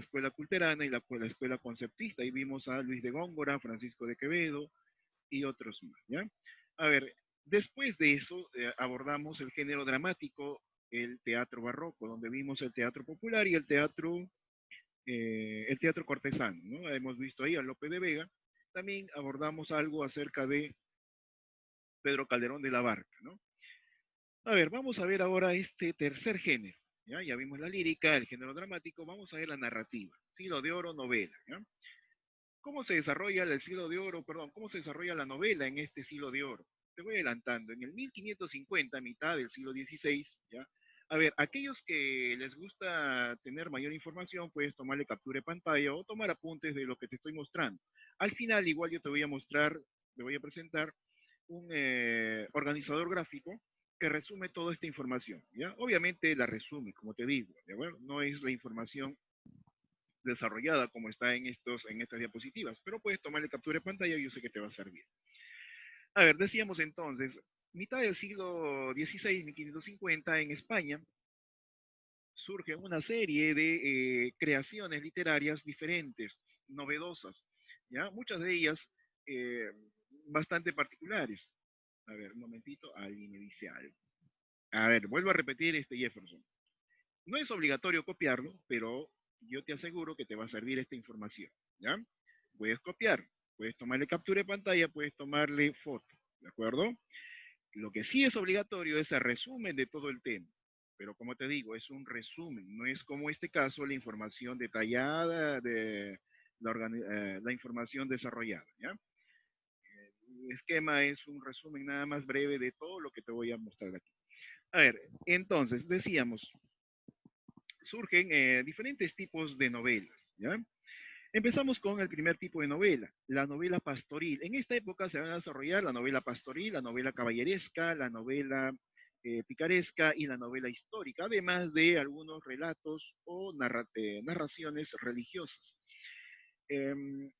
escuela culterana y la escuela conceptista. Ahí vimos a Luis de Góngora, Francisco de Quevedo y otros más, ¿ya? A ver, después de eso abordamos el género dramático, el teatro barroco, donde vimos el teatro popular y el teatro cortesano, ¿no? Hemos visto ahí a Lope de Vega. También abordamos algo acerca de Pedro Calderón de la Barca, ¿no? A ver, vamos a ver ahora este tercer género. ¿Ya? Ya vimos la lírica, el género dramático, vamos a ver la narrativa. Siglo de Oro, novela. ¿Ya? ¿Cómo se desarrolla el siglo de oro, perdón, cómo se desarrolla la novela en este siglo de oro? Te voy adelantando. En el 1550, mitad del siglo XVI, ¿ya? A ver, aquellos que les gusta tener mayor información, puedes tomarle captura de pantalla o tomar apuntes de lo que te estoy mostrando. Al final, igual yo te voy a mostrar, te voy a presentar un organizador gráfico que resume toda esta información, ¿ya? Obviamente la resume, como te digo, ¿ya? Bueno, no es la información desarrollada como está en estas diapositivas, pero puedes tomarle captura de pantalla y yo sé que te va a servir. A ver, decíamos entonces, mitad del siglo XVI, 1550, en España, surge una serie de creaciones literarias diferentes, novedosas, ¿ya? Muchas de ellas eh, bastante particulares. A ver, un momentito, alguien me dice algo. A ver, vuelvo a repetir este Jefferson. No es obligatorio copiarlo, pero yo te aseguro que te va a servir esta información, ¿ya? Puedes copiar, puedes tomarle captura de pantalla, puedes tomarle foto, ¿de acuerdo? Lo que sí es obligatorio es el resumen de todo el tema, pero como te digo, es un resumen, no es como este caso la información detallada de la información desarrollada, ¿ya? El esquema es un resumen nada más breve de todo lo que te voy a mostrar aquí. A ver, entonces, decíamos, surgen diferentes tipos de novelas, ¿ya? Empezamos con el primer tipo de novela, la novela pastoril. En esta época se van a desarrollar la novela pastoril, la novela caballeresca, la novela picaresca y la novela histórica, además de algunos relatos o narraciones religiosas.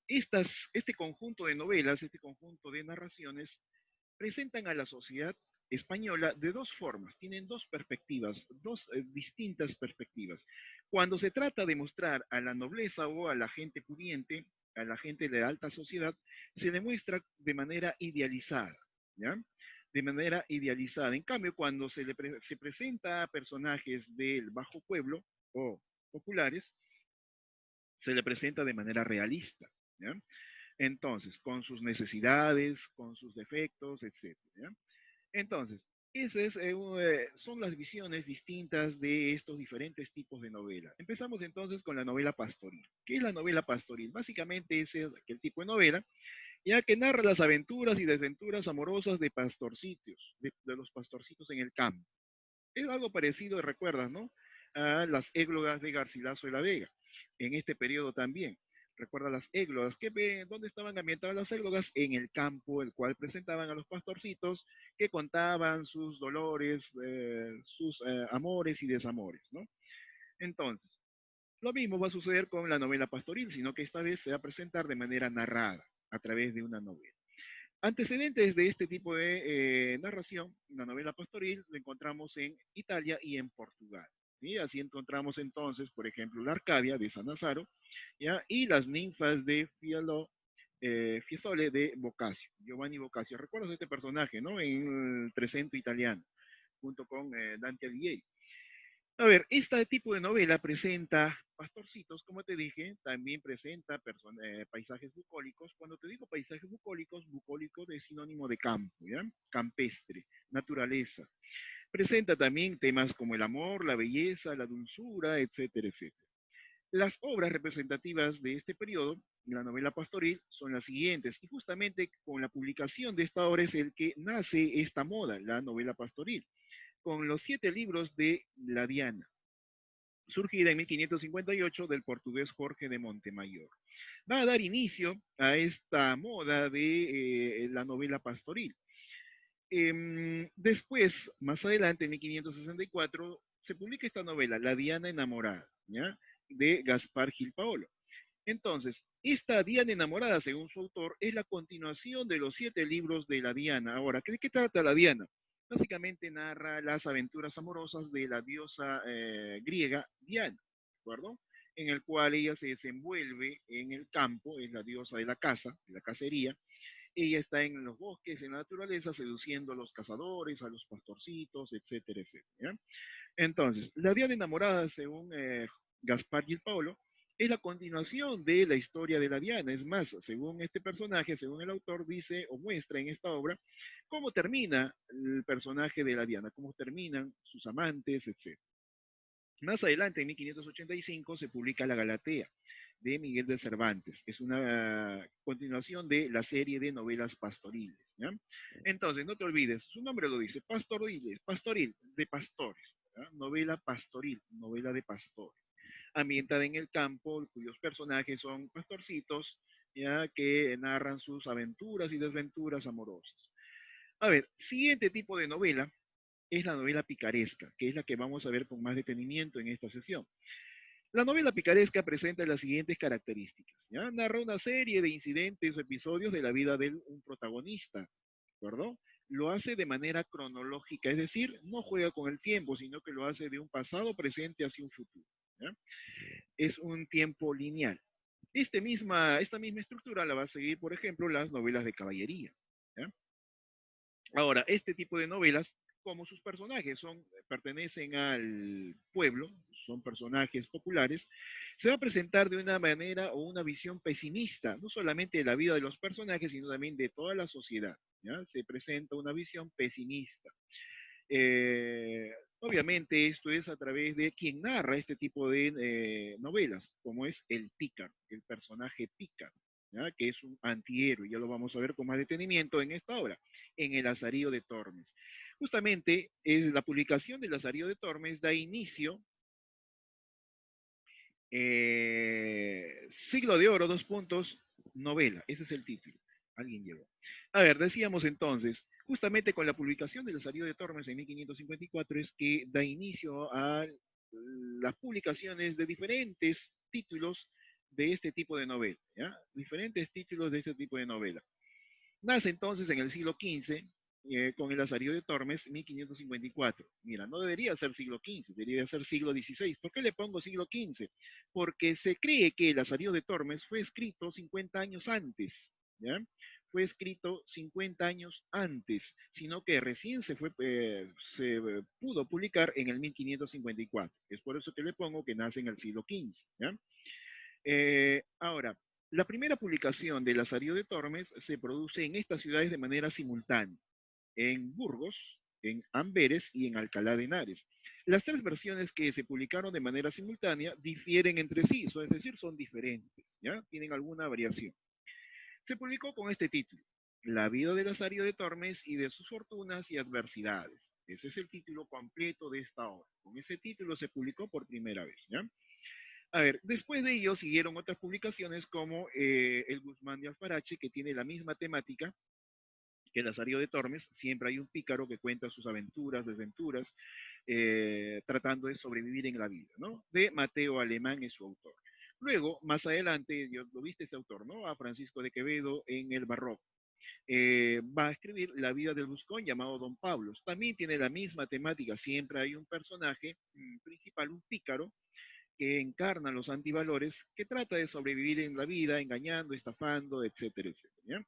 Este conjunto de novelas, este conjunto de narraciones, presentan a la sociedad española de dos formas, tienen dos perspectivas, dos distintas perspectivas. Cuando se trata de mostrar a la nobleza o a la gente pudiente, a la gente de la alta sociedad, se demuestra de manera idealizada, ¿ya? De manera idealizada. En cambio, cuando se presenta a personajes del bajo pueblo o populares, se le presenta de manera realista, ¿ya? Entonces, con sus necesidades, con sus defectos, etcétera, ¿ya? Entonces, son las visiones distintas de estos diferentes tipos de novela. Empezamos entonces con la novela pastoril. ¿Qué es la novela pastoril? Básicamente ese es aquel tipo de novela ya que narra las aventuras y desventuras amorosas de pastorcitos, de los pastorcitos en el campo. Es algo parecido, recuerdas, ¿no? A las églogas de Garcilaso de la Vega, en este periodo también. Recuerda las églogas. ¿Dónde estaban ambientadas las églogas? En el campo, el cual presentaban a los pastorcitos que contaban sus dolores, sus amores y desamores, ¿no? Entonces, lo mismo va a suceder con la novela pastoril, sino que esta vez se va a presentar de manera narrada, a través de una novela. Antecedentes de este tipo de narración, la novela pastoril, lo encontramos en Italia y en Portugal. ¿Sí? Así encontramos entonces, por ejemplo, la Arcadia de San Nazaro, ¿ya? Y las ninfas de Fiesole de Boccaccio, Giovanni Boccaccio. ¿Recuerdas este personaje, no? En el Trecento italiano, junto con Dante Alighieri. A ver, este tipo de novela presenta pastorcitos, como te dije, también presenta paisajes bucólicos. Cuando te digo paisajes bucólicos, bucólico es sinónimo de campo, ¿ya? Campestre, naturaleza. Presenta también temas como el amor, la belleza, la dulzura, etcétera, etcétera. Las obras representativas de este periodo, la novela pastoril, son las siguientes, y justamente con la publicación de esta obra es el que nace esta moda, la novela pastoril, con los 7 libros de La Diana, surgida en 1558 del portugués Jorge de Montemayor. Va a dar inicio a esta moda de la novela pastoril. Después, más adelante, en 1564, se publica esta novela, La Diana enamorada, ¿ya? De Gaspar Gil Paolo. Entonces, esta Diana enamorada, según su autor, es la continuación de los 7 libros de la Diana. Ahora, ¿de qué trata la Diana? Básicamente narra las aventuras amorosas de la diosa griega Diana, ¿de acuerdo? en el cual ella se desenvuelve en el campo, es la diosa de la caza, de la cacería. Ella está en los bosques, en la naturaleza, seduciendo a los cazadores, a los pastorcitos, etcétera, etcétera. ¿Ya? Entonces, la Diana enamorada, según Gaspar Gil Paolo, es la continuación de la historia de la Diana. Es más, según este personaje, según el autor dice o muestra en esta obra, cómo termina el personaje de la Diana, cómo terminan sus amantes, etc. Más adelante, en 1585, se publica La Galatea de Miguel de Cervantes. Es una continuación de la serie de novelas pastoriles. ¿Ya? Entonces, no te olvides, su nombre lo dice, pastoriles, pastoril, de pastores. ¿Ya? Novela pastoril, novela de pastores. Ambientada en el campo, cuyos personajes son pastorcitos, ya que narran sus aventuras y desventuras amorosas. A ver, siguiente tipo de novela es la novela picaresca, que es la que vamos a ver con más detenimiento en esta sesión. La novela picaresca presenta las siguientes características. ¿Ya? Narra una serie de incidentes o episodios de la vida de un protagonista, ¿de acuerdo? Lo hace de manera cronológica, es decir, no juega con el tiempo, sino que lo hace de un pasado presente hacia un futuro. ¿Ya? Es un tiempo lineal. Esta misma estructura la va a seguir, por ejemplo, las novelas de caballería. ¿Ya? Ahora, este tipo de novelas, como sus personajes pertenecen al pueblo, son personajes populares, se va a presentar de una manera o una visión pesimista, no solamente de la vida de los personajes, sino también de toda la sociedad. ¿Ya? Se presenta una visión pesimista. Eh, Obviamente esto es a través de quien narra este tipo de novelas, como es el pícaro, el personaje pícaro, ¿ya? Que es un antihéroe, ya lo vamos a ver con más detenimiento en esta obra, en El Lazarillo de Tormes. Justamente la publicación del Lazarillo de Tormes da inicio, Siglo de Oro, dos puntos, novela, ese es el título. Alguien llegó. A ver, decíamos entonces, justamente con la publicación del Lazarillo de Tormes en 1554 es que da inicio a las publicaciones de diferentes títulos de este tipo de novela, ¿ya? Diferentes títulos de este tipo de novela. Nace entonces en el siglo XV con el Lazarillo de Tormes, 1554. Mira, no debería ser siglo XV, debería ser siglo XVI. ¿Por qué le pongo siglo XV? Porque se cree que el Lazarillo de Tormes fue escrito 50 años antes, ¿ya? Fue escrito 50 años antes, sino que recién se pudo publicar en el 1554. Es por eso que le pongo que nace en el siglo XV, ¿ya? Ahora, la primera publicación de Lazarillo de Tormes se produce en estas ciudades de manera simultánea, en Burgos, en Amberes y en Alcalá de Henares. Las tres versiones que se publicaron de manera simultánea difieren entre sí, es decir, son diferentes, ¿ya? Tienen alguna variación. Se publicó con este título, La vida de Lazarillo de Tormes y de sus fortunas y adversidades. Ese es el título completo de esta obra. Con ese título se publicó por primera vez, ¿ya? A ver, después de ello siguieron otras publicaciones como El Guzmán de Alfarache, que tiene la misma temática que Lazarillo de Tormes. Siempre hay un pícaro que cuenta sus aventuras, desventuras, tratando de sobrevivir en la vida, ¿no? De Mateo Alemán es su autor. Luego, más adelante, lo viste este autor, ¿no? A Francisco de Quevedo en el Barroco. Va a escribir La vida del Buscón llamado Don Pablos. También tiene la misma temática, siempre hay un personaje principal, un pícaro, que encarna los antivalores, que trata de sobrevivir en la vida, engañando, estafando, etcétera, etcétera. ¿Ya?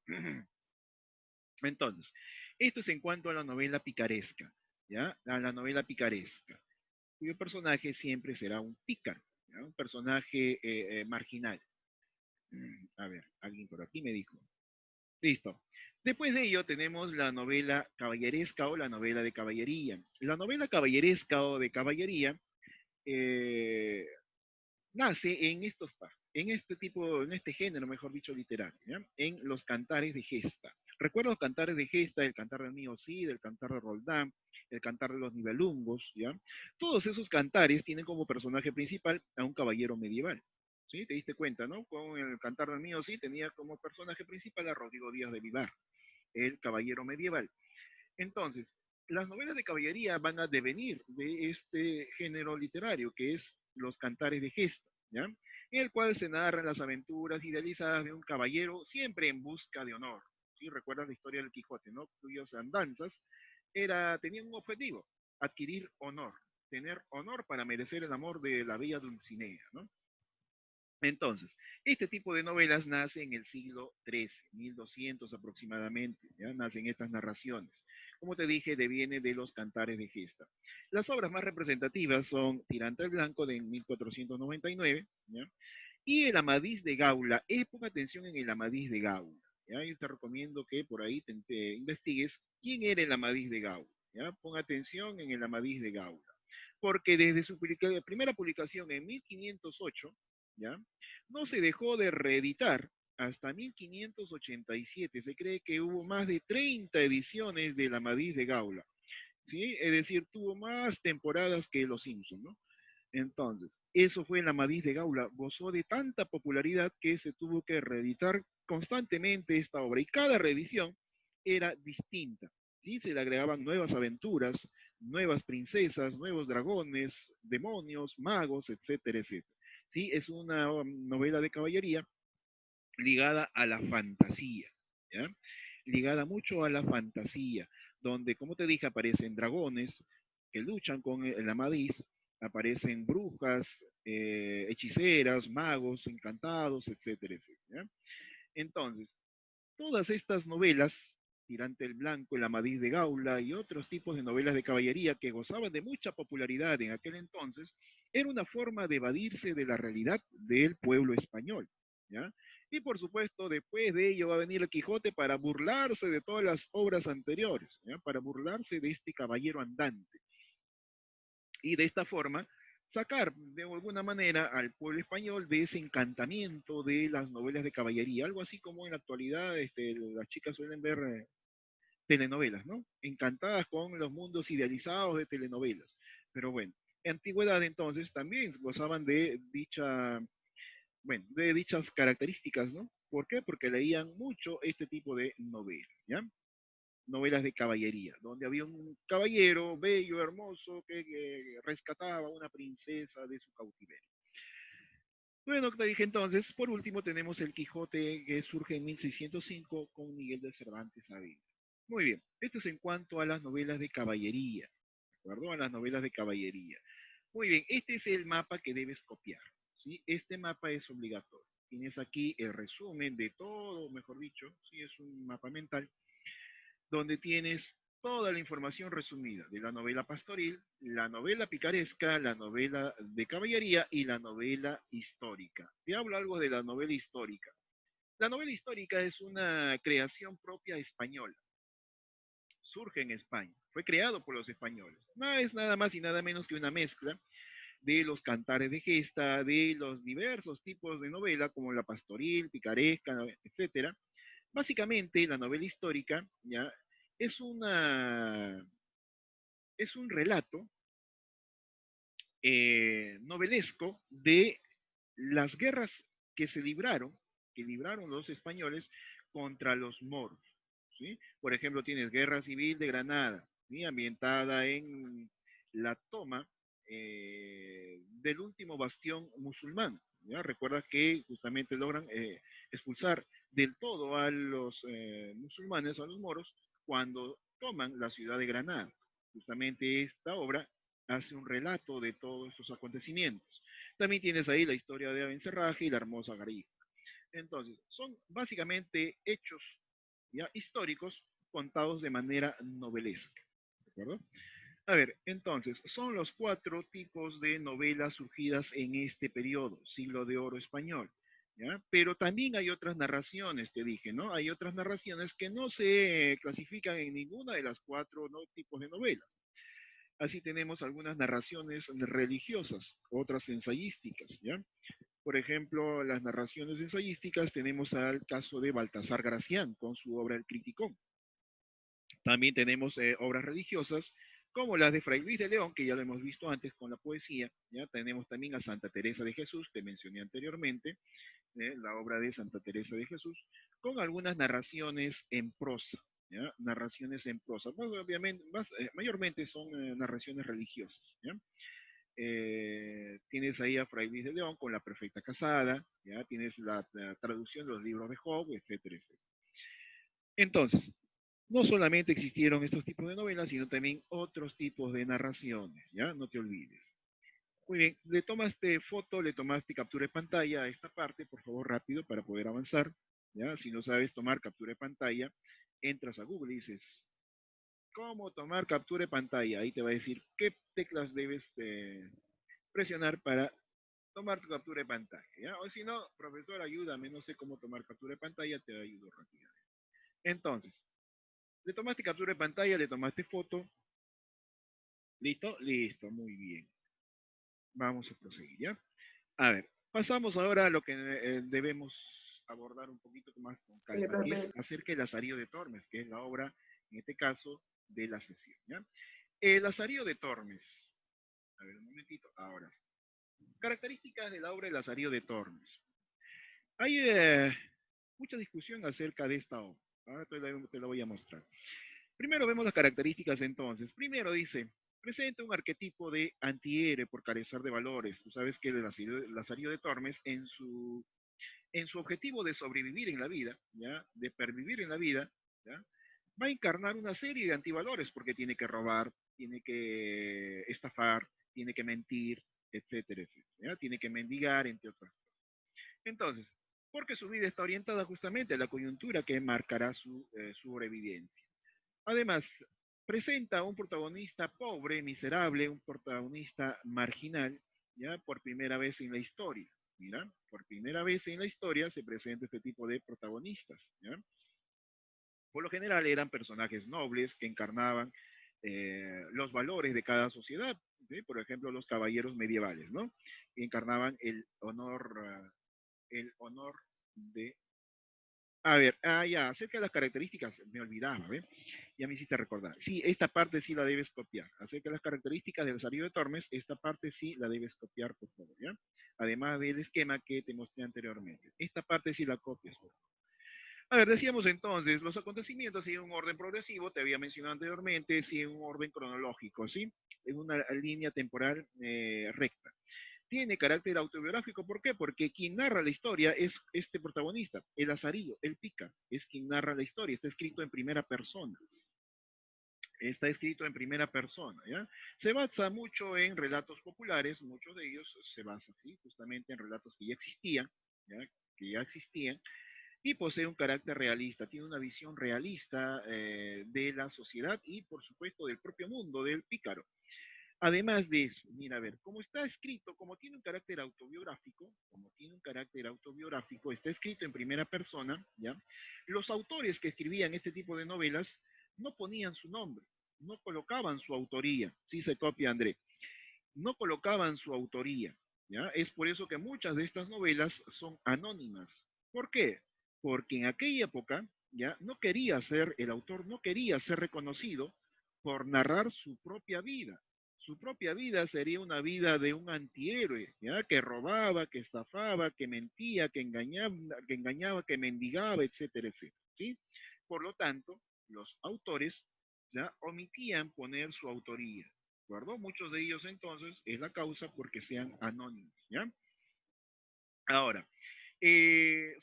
Entonces, esto es en cuanto a la novela picaresca, ¿ya? A la novela picaresca, cuyo personaje siempre será un pícaro, ¿ya? Un personaje marginal. A ver, alguien por aquí me dijo. Listo. Después de ello tenemos la novela caballeresca o la novela de caballería. La novela caballeresca o de caballería eh, nace en este tipo, en este género, mejor dicho, literario, ¿ya? En los cantares de gesta. Recuerdo los cantares de gesta, el cantar del mío Cid, el cantar de Roldán, el cantar de los Nibelungos, ¿ya? Todos esos cantares tienen como personaje principal a un caballero medieval. ¿Sí? Te diste cuenta, ¿no? Con el cantar del mío Cid tenía como personaje principal a Rodrigo Díaz de Vivar, el caballero medieval. Entonces, las novelas de caballería van a devenir de este género literario, que es los cantares de gesta, ¿ya? En el cual se narran las aventuras idealizadas de un caballero siempre en busca de honor. ¿Sí? Recuerdas la historia del Quijote, ¿no? Cuyas andanzas tenían un objetivo, adquirir honor, tener honor para merecer el amor de la bella Dulcinea, ¿no? Entonces, este tipo de novelas nace en el siglo XIII, 1200 aproximadamente, ¿ya? Nacen estas narraciones. Como te dije, deviene de los cantares de gesta. Las obras más representativas son Tirante al Blanco de 1499, ¿ya? Y el Amadís de Gaula. Ponga atención en el Amadís de Gaula, ¿ya? Yo te recomiendo que por ahí te investigues quién era el Amadís de Gaula, ¿ya? Ponga atención en el Amadís de Gaula. Porque desde su primera publicación en 1508, ¿ya? No se dejó de reeditar hasta 1587. Se cree que hubo más de 30 ediciones del Amadís de Gaula, ¿sí? Es decir, tuvo más temporadas que Los Simpsons, ¿no? Entonces, eso fue el Amadís de Gaula. Gozó de tanta popularidad que se tuvo que reeditar constantemente esta obra y cada reedición era distinta. ¿Sí? Se le agregaban nuevas aventuras, nuevas princesas, nuevos dragones, demonios, magos, etcétera, etcétera. ¿Sí? Es una novela de caballería ligada a la fantasía, ¿ya? Ligada mucho a la fantasía, donde, como te dije, aparecen dragones que luchan con el Amadís, aparecen brujas, hechiceras, magos, encantados, etcétera, etcétera. ¿Ya? Entonces, todas estas novelas, Tirante el Blanco, el Amadís de Gaula y otros tipos de novelas de caballería que gozaban de mucha popularidad en aquel entonces, era una forma de evadirse de la realidad del pueblo español, ¿ya? Y por supuesto, después de ello va a venir el Quijote para burlarse de todas las obras anteriores, ¿ya? Para burlarse de este caballero andante. Y de esta forma sacar de alguna manera al pueblo español de ese encantamiento de las novelas de caballería, algo así como en la actualidad las chicas suelen ver telenovelas, ¿no? Encantadas con los mundos idealizados de telenovelas. Pero bueno, en antigüedad entonces también gozaban de bueno, de dichas características, ¿no? ¿Por qué? Porque leían mucho este tipo de novelas, ¿ya? Novelas de caballería, donde había un caballero bello, hermoso, que rescataba a una princesa de su cautiverio. Bueno, te dije entonces, por último tenemos el Quijote que surge en 1605 con Miguel de Cervantes Saavedra. Muy bien, esto es en cuanto a las novelas de caballería, ¿de acuerdo? A las novelas de caballería. Muy bien, este es el mapa que debes copiar, ¿sí? Este mapa es obligatorio. Tienes aquí el resumen de todo, mejor dicho, sí, es un mapa mental donde tienes toda la información resumida de la novela pastoril, la novela picaresca, la novela de caballería y la novela histórica. Te hablo algo de la novela histórica. La novela histórica es una creación propia española. Surge en España. Fue creado por los españoles. No es nada más y nada menos que una mezcla de los cantares de gesta, de los diversos tipos de novela, como la pastoril, picaresca, etcétera. Básicamente, la novela histórica ya es una es un relato novelesco de las guerras que se libraron, que libraron los españoles contra los moros. ¿Sí? Por ejemplo, tienes Guerra Civil de Granada, ¿sí? Ambientada en la toma del último bastión musulmán. ¿Ya? Recuerda que justamente logran expulsar del todo a los musulmanes, a los moros, cuando toman la ciudad de Granada. Justamente esta obra hace un relato de todos estos acontecimientos. También tienes ahí la historia de Abencerraje y la hermosa Garita. Entonces, son básicamente hechos ya históricos contados de manera novelesca. ¿De acuerdo? A ver, entonces, son los cuatro tipos de novelas surgidas en este periodo, siglo de oro español. ¿Ya? Pero también hay otras narraciones, te dije, ¿no? Hay otras narraciones que no se clasifican en ninguna de las cuatro, ¿no?, tipos de novelas. Así tenemos algunas narraciones religiosas, otras ensayísticas, ¿ya? Por ejemplo, las narraciones ensayísticas tenemos al caso de Baltasar Gracián con su obra El Criticón. También tenemos obras religiosas como las de Fray Luis de León, que ya lo hemos visto antes con la poesía. ¿Ya? Tenemos también a Santa Teresa de Jesús, te mencioné anteriormente, la obra de Santa Teresa de Jesús, con algunas narraciones en prosa. ¿Ya? Narraciones en prosa. Más, obviamente, mayormente son narraciones religiosas. ¿Ya? Tienes ahí a Fray Luis de León con La Perfecta Casada, ¿ya? Tienes la traducción de los libros de Job, etcétera, etcétera. Entonces, no solamente existieron estos tipos de novelas, sino también otros tipos de narraciones, ¿ya? No te olvides. Muy bien, le tomaste foto, le tomaste captura de pantalla a esta parte, por favor, rápido para poder avanzar. ¿Ya? Si no sabes tomar captura de pantalla, entras a Google y dices, ¿cómo tomar captura de pantalla? Ahí te va a decir qué teclas debes presionar para tomar tu captura de pantalla. ¿Ya? O si no, profesor, ayúdame, no sé cómo tomar captura de pantalla, te ayudo rápidamente. Entonces, le tomaste captura de pantalla, le tomaste foto, ¿listo? Listo, muy bien. Vamos a proseguir, ¿ya? A ver, pasamos ahora a lo que debemos abordar un poquito más con Sí, calma, que es profe. acerca del Lazarillo de Tormes, que es la obra, en este caso, de la sesión, ¿ya? El Lazarillo de Tormes. A ver, un momentito, ahora sí. Características de la obra El Lazarillo de Tormes. Hay mucha discusión acerca de esta obra. Ahora te la voy a mostrar. Primero vemos las características entonces. Primero dice, presenta un arquetipo de antihéroe por carecer de valores. Tú sabes que el Lazarillo de Tormes en su objetivo de sobrevivir en la vida, ¿ya? De pervivir en la vida, ¿ya? Va a encarnar una serie de antivalores porque tiene que robar, tiene que estafar, tiene que mentir, etcétera, etcétera. ¿Ya? Tiene que mendigar, entre otras cosas. Entonces, porque su vida está orientada justamente a la coyuntura que marcará su sobrevivencia. Además, presenta a un protagonista pobre, miserable, un protagonista marginal, ya por primera vez en la historia. Mira, por primera vez en la historia se presenta este tipo de protagonistas. ¿Ya? Por lo general eran personajes nobles que encarnaban los valores de cada sociedad. ¿Sí? Por ejemplo, los caballeros medievales, ¿no? Que encarnaban el honor de a ver, ya, acerca de las características, me olvidaba, ¿ve? Ya me hiciste recordar. Sí, esta parte sí la debes copiar. Acerca de las características del Lazarillo de Tormes, esta parte sí la debes copiar, por favor, ¿ya? Además del esquema que te mostré anteriormente. Esta parte sí la copias, por favor. A ver, decíamos entonces, los acontecimientos siguen un orden progresivo, te había mencionado anteriormente, siguen un orden cronológico, ¿sí? En una línea temporal recta. Tiene carácter autobiográfico, ¿por qué? Porque quien narra la historia es este protagonista, el Lazarillo, el Pica, es quien narra la historia, está escrito en primera persona. Está escrito en primera persona, ¿ya? Se basa mucho en relatos populares, muchos de ellos se basan, ¿sí? Justamente en relatos que ya existían, ¿ya? Que ya existían, y posee un carácter realista, tiene una visión realista de la sociedad y, por supuesto, del propio mundo del pícaro. Además de eso, mira, a ver, como está escrito, como tiene un carácter autobiográfico, está escrito en primera persona, ¿ya? Los autores que escribían este tipo de novelas no ponían su nombre, no colocaban su autoría, si se copia André, no colocaban su autoría, ¿ya? Es por eso que muchas de estas novelas son anónimas. ¿Por qué? Porque en aquella época, ¿ya? No quería ser, el autor no quería ser reconocido por narrar su propia vida. Su propia vida sería una vida de un antihéroe, ¿ya? Que robaba, que estafaba, que mentía, que mendigaba, etcétera, etcétera, ¿sí? Por lo tanto, los autores ya omitían poner su autoría. ¿De acuerdo? Muchos de ellos entonces es la causa porque sean anónimos, ¿ya? Ahora,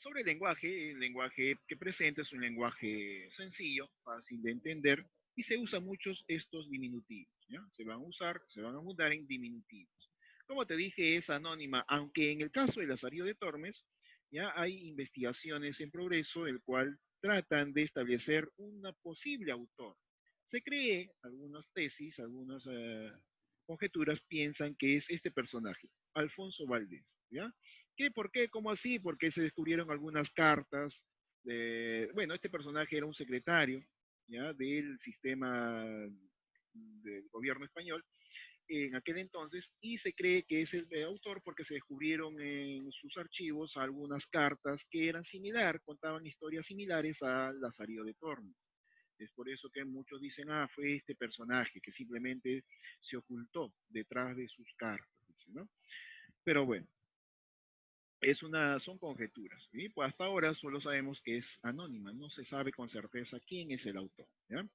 sobre el lenguaje que presenta es un lenguaje sencillo, fácil de entender y se usan muchos estos diminutivos, ¿ya? Se van a mudar en diminutivos. Como te dije, es anónima, aunque en el caso de Lazarillo de Tormes, ya hay investigaciones en progreso, el cual tratan de establecer un posible autor. Se cree, algunas tesis, algunas conjeturas piensan que es este personaje, Alfonso Valdés, ¿ya? ¿Qué? ¿Por qué? ¿Cómo así? Porque se descubrieron algunas cartas. Bueno, este personaje era un secretario, ¿ya? Del sistema del gobierno español en aquel entonces y se cree que es el autor porque se descubrieron en sus archivos algunas cartas que eran similar, contaban historias similares a Lazarillo de Tormes. Es por eso que muchos dicen, ah, fue este personaje que simplemente se ocultó detrás de sus cartas, ¿no? Pero bueno, son conjeturas. ¿Sí? Pues hasta ahora solo sabemos que es anónima, no se sabe con certeza quién es el autor. ¿Ya?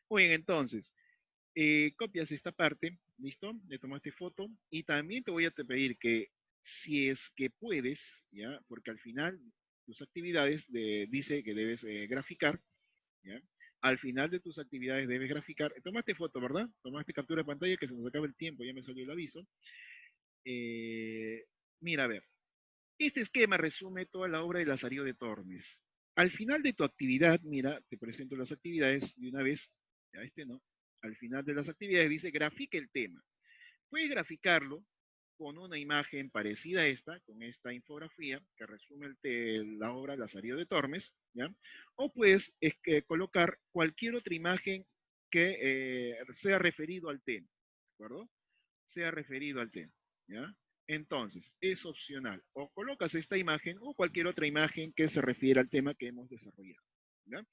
Muy bien, entonces, copias esta parte, ¿listo? Le tomaste foto y también te voy a pedir que si es que puedes, ¿ya? Porque al final tus actividades dice que debes graficar, ¿ya? Al final de tus actividades debes graficar. Tomaste foto, ¿verdad? Tomaste captura de pantalla que se nos acaba el tiempo, ya me salió el aviso. Eh, Mira, a ver, este esquema resume toda la obra de Lazarillo de Tormes. Al final de tu actividad, mira, te presento las actividades de una vez, ya este no, al final de las actividades dice grafique el tema. Puedes graficarlo con una imagen parecida a esta, con esta infografía que resume la obra Lazarillo de Tormes, ¿ya? O puedes colocar cualquier otra imagen que sea referido al tema, ¿de acuerdo? Sea referido al tema, ¿ya? Entonces, es opcional. O colocas esta imagen o cualquier otra imagen que se refiera al tema que hemos desarrollado, ¿ya?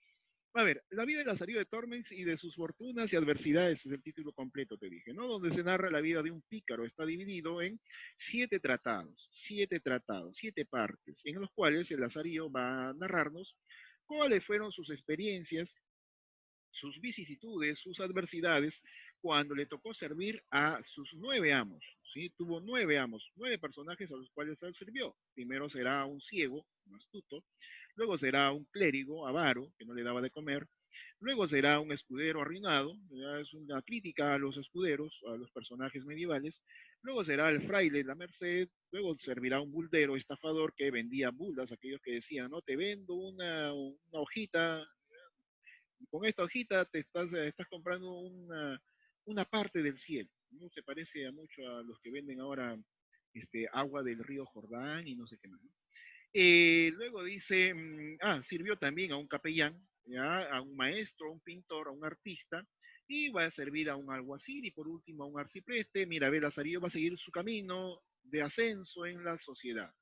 A ver, la vida de Lazarillo de Tormes y de sus fortunas y adversidades es el título completo, te dije, ¿no? Donde se narra la vida de un pícaro. Está dividido en siete tratados, siete partes, en los cuales el Lazarillo va a narrarnos cuáles fueron sus experiencias, sus vicisitudes, sus adversidades, cuando le tocó servir a sus 9 amos, ¿sí? Tuvo 9 amos, 9 personajes a los cuales él sirvió. Primero será un ciego, un astuto, luego será un clérigo avaro, que no le daba de comer, luego será un escudero arruinado, ya es una crítica a los escuderos, a los personajes medievales, luego será el fraile de la Merced, luego servirá un buldero estafador que vendía buldas, aquellos que decían, no, te vendo una hojita, con esta hojita estás comprando una parte del cielo. ¿No? Se parece a mucho a los que venden ahora agua del río Jordán y no sé qué más. ¿No? Luego dice, sirvió también a un capellán, ¿ya? A un maestro, a un pintor, a un artista, y va a servir a un alguacil y por último a un arcipreste. Mira, Lazarillo va a seguir su camino de ascenso en la sociedad.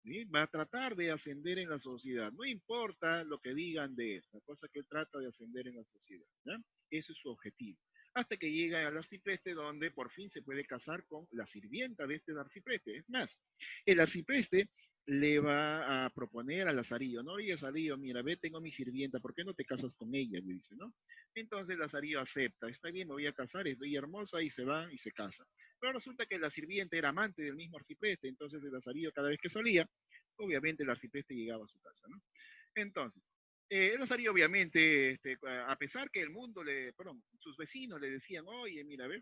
¿Sí? Va a tratar de ascender en la sociedad, no importa lo que digan de él, la cosa que él trata de ascender en la sociedad, ¿ya? Ese es su objetivo. Hasta que llega al arcipreste donde por fin se puede casar con la sirvienta de este arcipreste. Es más, el arcipreste le va a proponer a Lazarillo, ¿no? Oye, Lazarillo, mira, ve, tengo mi sirvienta, ¿por qué no te casas con ella? Le dice, ¿no? Entonces Lazarillo acepta, está bien, me voy a casar, es bella hermosa, y se va y se casa. Pero resulta que la sirvienta era amante del mismo arcipreste, entonces el Lazarillo cada vez que salía, obviamente el arcipreste llegaba a su casa, ¿no? Entonces, el Lazarillo obviamente, a pesar que el mundo perdón, sus vecinos le decían, oye, mira, ve,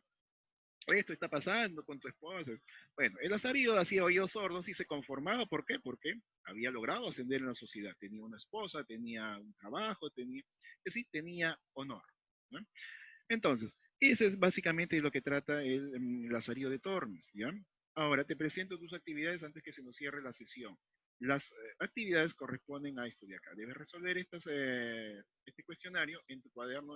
esto está pasando con tu esposa. Bueno, el Lazarillo hacía oídos sordos y se conformaba. ¿Por qué? Porque había logrado ascender en la sociedad. Tenía una esposa, tenía un trabajo, es decir, tenía honor, ¿no? Entonces, ese es básicamente lo que trata el Lazarillo de Tormes, ¿ya? Ahora te presento tus actividades antes que se nos cierre la sesión. Las actividades corresponden a esto de acá. Debes resolver este cuestionario en tu cuaderno.